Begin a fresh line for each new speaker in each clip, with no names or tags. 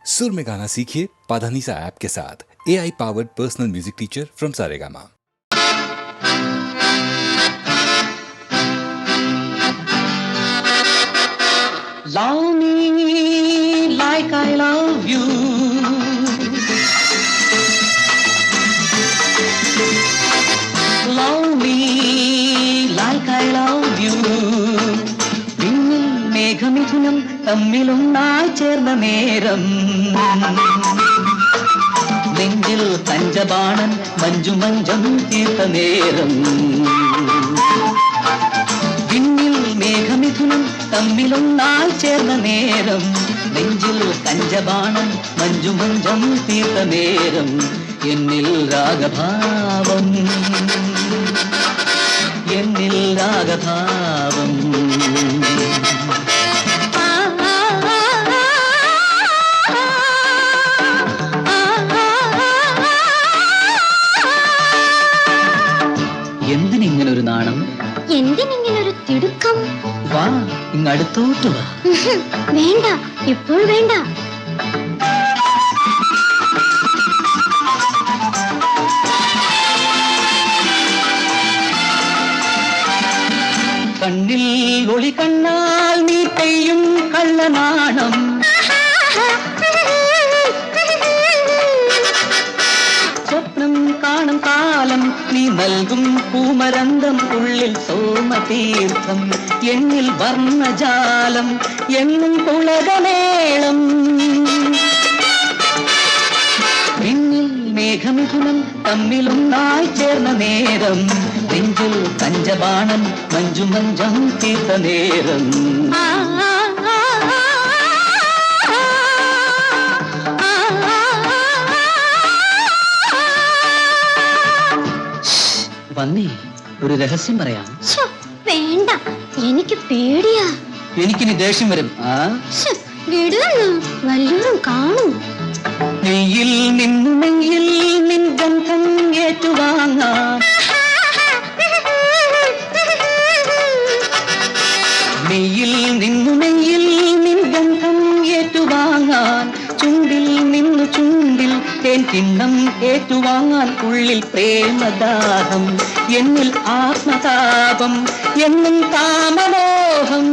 सुर में गाना सीखिए पाधानीसा ऐप के साथ। AI powered personal music teacher from Saregama.
Love me like I love you. Love me like I love you. വിണ്ണിൽ മേഘമിഥുനം തമ്മിലൊന്നായി ചേർന്ന നേരം, നെഞ്ചിൽ പഞ്ചബാണൻ മഞ്ജുമഞ്ചം തീർത്ത നേരം. വിണ്ണിൽ മേഘമിഥുനം തമ്മിലൊന്നായി ചേർന്ന നേരം, നെഞ്ചിൽ പഞ്ചബാണൻ മഞ്ജുമഞ്ചം തീർത്ത നേരം. എന്നിൽ രാഗഭാവം, എന്നിൽ രാഗഭാവം. എന്തിനിങ്ങനൊരു നാണം,
എന്തിനിങ്ങനൊരു തിടുക്കം?
വാ ഇങ്ങടുത്തോട്ട് വാ.
വേണ്ട, ഇപ്പോൾ വേണ്ട.
കണ്ണിൽ ഒളി കണ്ണാൽ നീ പെയ്യും കള്ളനാണം, സ്വപ്നം കാണും കാലം നീ നൽകും പൂമരന്തം, ഉള്ളിൽ സോമതീർത്ഥം, എന്നിൽ വർണ്ണജാലം, എന്നും പുളകമേളം. പിന്നിൽ മേഘമിഥുനം തമ്മിലൊന്നായി ചേർന്ന നേരം, നെഞ്ചിൽ പഞ്ചബാണൻ മഞ്ജുമഞ്ചം തീർത്ത നേരം. വന്നേ, ഒരു രഹസ്യം പറയാം.
വേണ്ട, എനിക്ക് പേടിയാ.
എനിക്കിനി ദേഷ്യം വരും.
വിടുന്നു, വല്ലവരും കാണും.
നെയ്യിൽ നിന്നു നെയ്യിൽ നിൻ ഗന്ധം ഏറ്റുവാങ്ങാൻ, നെയ്യിൽ നിന്നു നെയ്യിൽ നിൻ ഗന്ധം ഏറ്റുവാങ്ങാൻ, ചുണ്ടിൽ നിന്നു ചുണ്ടിൽ തേൻ കിണ്ണം ഏറ്റുവാങ്ങാൻ, ഉള്ളിൽ പ്രേമദാഹം, എന്നിൽ ആത്മതാപം, എന്നും കാമമോഹം.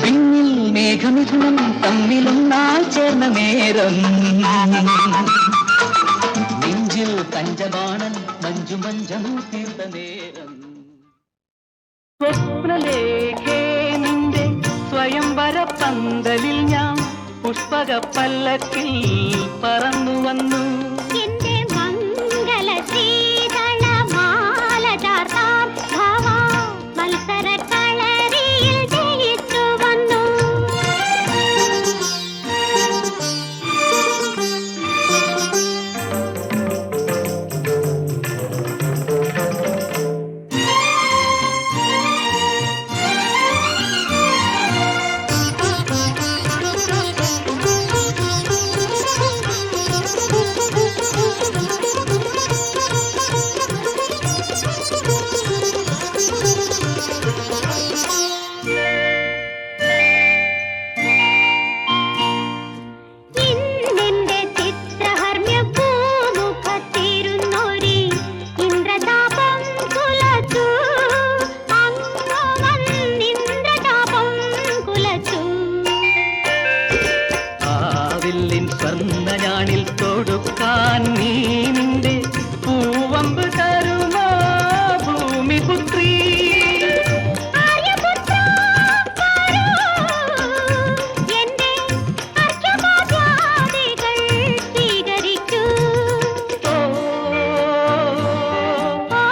പിന്നിൽ മേഘമിഥുനം തമ്മിലൊന്നായി ചേർന്ന നേരം, നെഞ്ചിൽ പഞ്ചബാണൻ മഞ്ജുമഞ്ചം തീർത്ത നേരം. സ്വപ്നലേഖേ നിന്റെ സ്വയംവര പന്തലിൽ ഞാൻ പുഷ്പക പല്ലക്കിൽ പറന്നു വന്നു.
എന്റെ മംഗല ശീതള മാല ചാർത്താൻ ഭവാ മത്സര കളരിയിൽ ജയിച്ചു വന്നു. ഇന്നെന്റെ ചിത്രഹർമ്മ്യ പൂമുഖത്തിരുന്നൊരി ഇന്ദ്രതാപം കുലച്ചു, അങ്ങു വന്നിന്ദ്രതാപം കുലച്ചു.
ആവില്ലിൻ സ്വർണ്ണഞാണിൽ തൊടുക്കാൻ നീ നിന്റെ പൂവമ്പ് തരുമോ ഭൂമിപുത്രീ?
ആര്യപുത്രാ, വരൂ, എന്റെ അർഘ്യപാദ്യാദികൾ സ്വീകരിക്കൂ.
ഓ,
ഓ,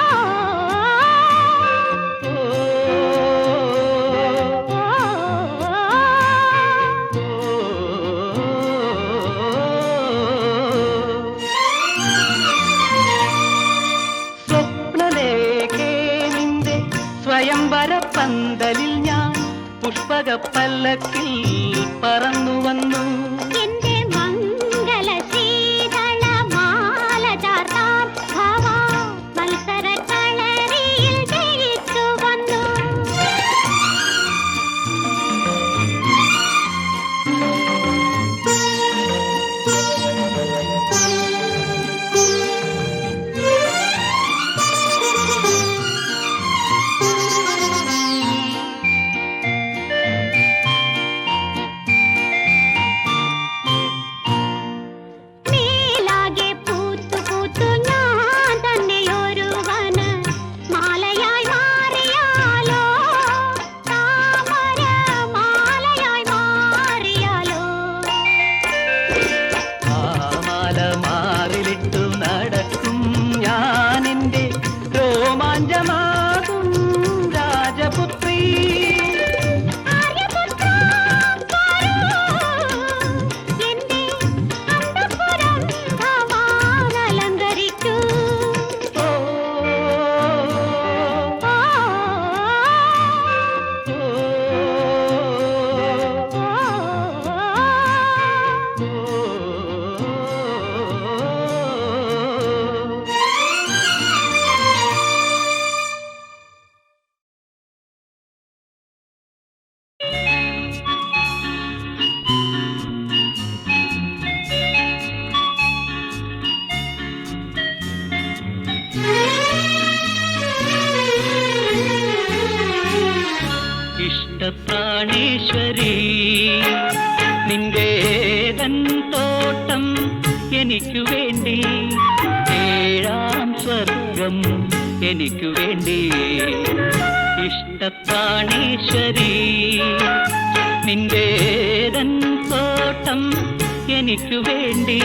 സ്വപ്നലേഖേ നിന്റെ സ്വയംവര പന്തലിൽ ഞാൻ പുഷ്പക പല്ലക്കിൽ പറന്നു വന്നു.
എന്റെ മംഗല ശീതള മാല ചാർത്താൻ
പ്രാണേശ്വരി നിന്റേതൻ തോട്ടം എനിക്കു വേണ്ടി ഏഴാം സ്വർഗം എനിക്കു വേണ്ടി ഇഷ്ടപ്രാണേശ്വരി നിന്റേതൻ തോട്ടം എനിക്കു വേണ്ടി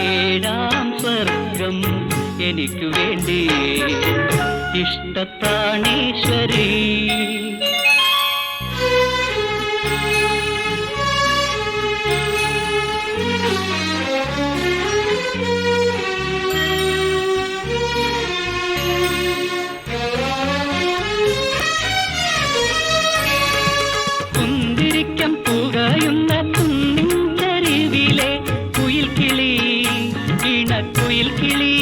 ഏഴാം സ്വർഗം എനിക്കു വേണ്ടി ഇഷ്ടപ്രാണേശ്വരി കുന്തിരിക്കം പുകയുന്ന കുന്നിൻ ചരിവിലെ കുയിൽ കിളി ഇണക്കുയിൽ കിളി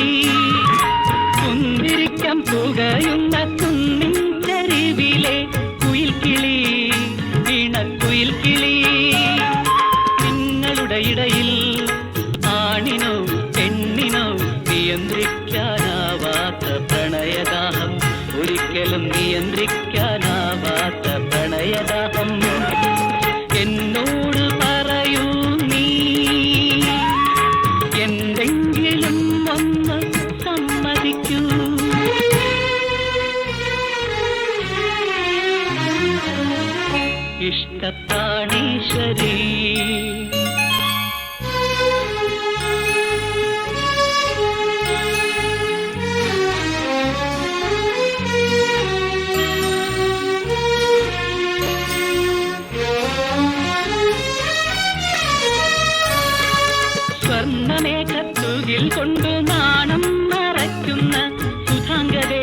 കുന്തിരിക്കം പുകയുന്ന കുന്നിൻ ചരിവിലെ കുയിൽ കിളി ഇണക്കുയിൽ കിളി നിങ്ങളുടെ ഇടയിൽ ആണിനോ പെണ്ണിനോ നിയന്ത്രിക്കാനാവാത്ത പ്രണയദാഹം ഒരിക്കലും നിയന്ത്രിക്കാനാവാത്ത പ്രണയദാഹം എന്നോട് പറയൂ നീ എന്തെങ്കിലും ഒന്ന് സമ്മതിക്കൂ ഇഷ്ടപ്രാണേശ്വരി സ്വർണ്ണമേഘത്തുകിൽ കൊണ്ടു നാണം മറയ്ക്കുന്ന സുധാംഗതേ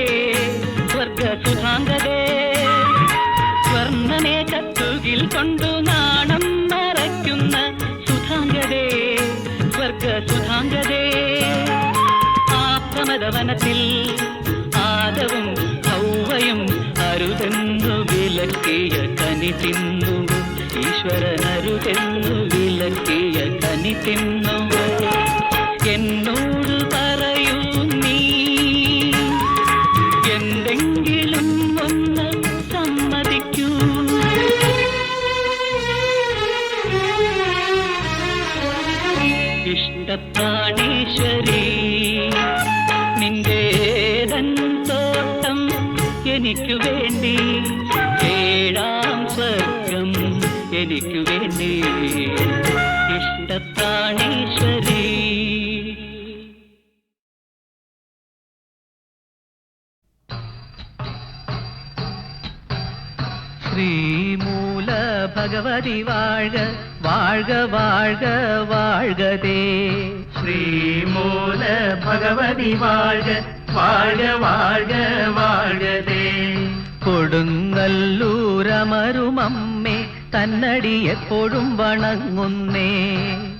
സ്വർഗ സുധാംഗതേ സ്വർണ്ണമേഘത്തുകിൽ കൊണ്ടു നാണം മറയ്ക്കുന്ന സുധാംഗതേ സ്വർഗ സുധാംഗതേ ആ പ്രമദവനത്തിൽ ആദവും ഹൗവയും അരുതെന്നു വിലക്കിയ കനി തിന്നു ഈശ്വരനരുതെന്നു വിലക്കിയ കനി തിന്നു എന്നോട് പറയൂ നീ എന്തെങ്കിലും ഒന്ന് സമ്മതിക്കൂ ഇഷ്ടപ്രാണേശ്വരി നിന്റേതൻ തോട്ടം എനിക്കു വേണ്ടി ഏഴാം സ്വർഗം എനിക്കു വേണ്ടി ഇഷ്ടപ്രാണേശ്വരി ശ്രീമൂല ഭഗവതി വാഴ്ക വാഴ്ക വാഴ്ക വാഴ്കതേ ശ്രീമൂല ഭഗവതി വാഴ്ക വാഴ്ക വാഴ്ക വാഴ്കതേ കൊടുങ്ങല്ലൂരമരുമമ്മേ തന്നടി എപ്പോഴും വണങ്ങുന്നേ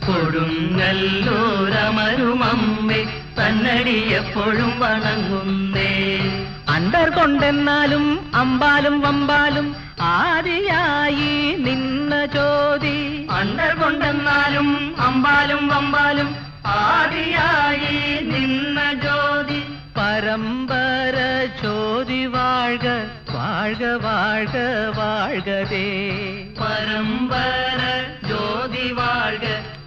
കൊടുങ്ങല്ലൂരമരുമമ്മേ തന്നടി എപ്പോഴും വണങ്ങുന്നേ അണ്ടർ കൊണ്ടെന്നാലും അമ്പാലും വമ്പാലും ആദിയായി നിന്ന ജ്യോതി അണ്ടർ കൊണ്ടെന്നാലും അമ്പാലും വമ്പാലും ആദിയായി നിന്ന ജ്യോതി പരമ്പര ജ്യോതി വാഴ്ക വാഴ്ക വാഴ്ക വാഴ്കതേ പരമ്പര ജ്യോതി വാഴ്ക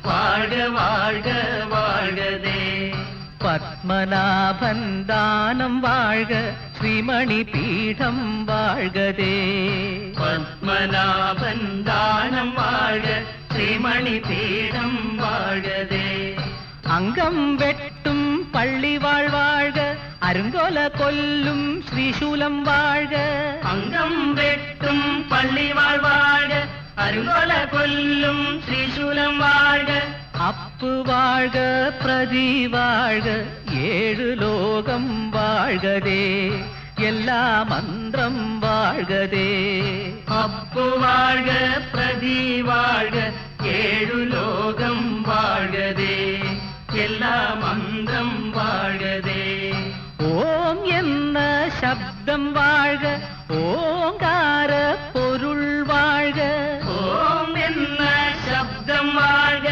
വാഴ്ക വാഴ്ക വാഴ്കതേ പത്മനാഭൻ ദാനം വാഴ്ക ശ്രീമണി പീഠം വാഴ്കതേ പത്മനാഭൻ ദാനം വാഴ്ക ശ്രീമണി പീഠം വാഴ്കതേ അംഗം വെട്ടും പള്ളി വാഴ്ക അരുങ്കോല കൊല്ലും ശ്രീശൂലം വാഴ്ക അംഗം വെട്ടും പള്ളി വാഴ്ക അരുങ്കോല കൊല്ലും ശ്രീശൂലം വാഴ്ക അപ്പ് വാഴ്ക പ്രതി വാഴ്ക ഏഴു ലോകം വാഴ്കതേ എല്ലാ മന്ത്രം വാഴ്കതേ അപ്പ് വാഴ്ക പ്രതി വാഴ്ക ഏഴു ലോകം വാഴ്കതേ എല്ലാ മന്ത്രം വാഴ്കതേ ഓം എന്ന ശബ്ദം വാഴ്ക ഓങ്കാര പൊരുൾ വാഴ്ക ഓം എന്ന ശബ്ദം വാഴ്ക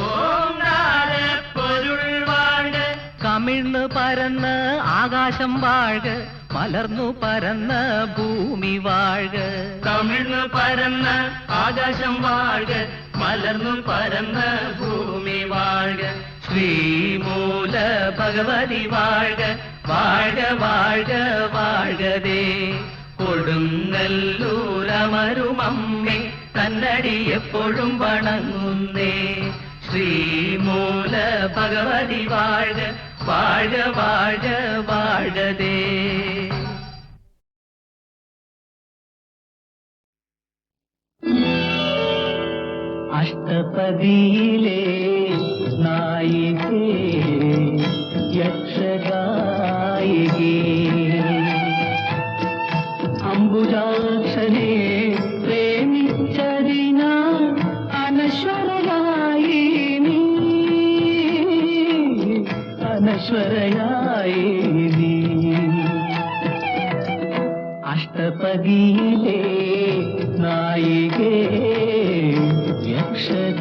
ഓങ്കാര പൊരുൾ വാഴ്ക കമിഴ്ന്ന തമിഴ്ന്ന് പരന്ന് ആകാശം വാഴ്ക മലർന്നു പരന്ന് ഭൂമി വാഴ്ക തമിഴ്ന്ന് പരന്ന് ആകാശം വാഴ്ക മലർന്നു പരന്ന് ഭൂമി വാഴ്ക ശ്രീമൂല ഭഗവതി വാഴ്ക വാഴ്ക വാഴ്ക വാഴ്കതേ കൊടുങ്ങല്ലൂരമരുമമ്മേ തന്നടി എപ്പോഴും വണങ്ങുന്നേ ശ്രീമൂല ഭഗവതി വാഴ്ക വാഴ്ക വാഴ്ക വാഴ്കതേ അഷ്ടപതിയിലെ നായികേ യക്ഷഗായികേ അംബുജാക്ഷനെ പ്രേമിച്ചതിനാൽ അനശ്വരയായി നീ അനശ്വരയായി നീ അഷ്ടപതിയിലെ നായികേ യക്ഷഗായികേ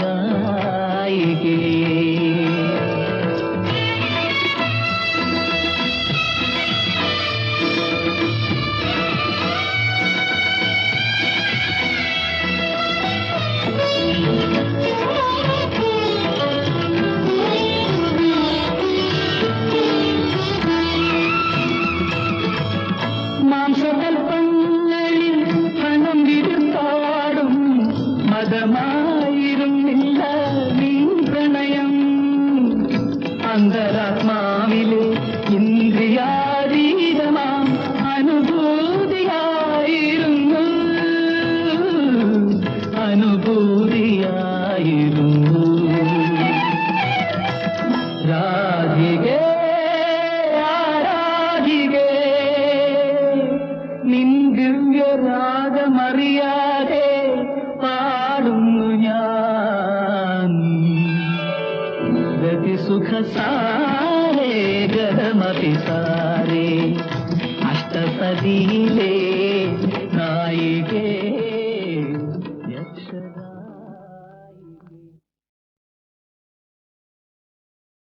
മാംസകൽപ്പങ്ങളിൽ പണം വിരുത്താടും മതമായിരുന്നില്ല നീ പ്രണയം അന്തരാത്മാവിലെ ഇന്ദ്രിയാതീതമാം അനുഭൂതിയായിരുന്നു അനുഭൂതിയായിരുന്നു രാധികേ ആരാധികേ നിൻ ദിവ്യരാഗമറിയാതെ പാടുന്നു ഞാൻ ഗതിസുഖസാരേ ഗതമപി സാരേ അഷ്ടപതിയിലെ നായികേ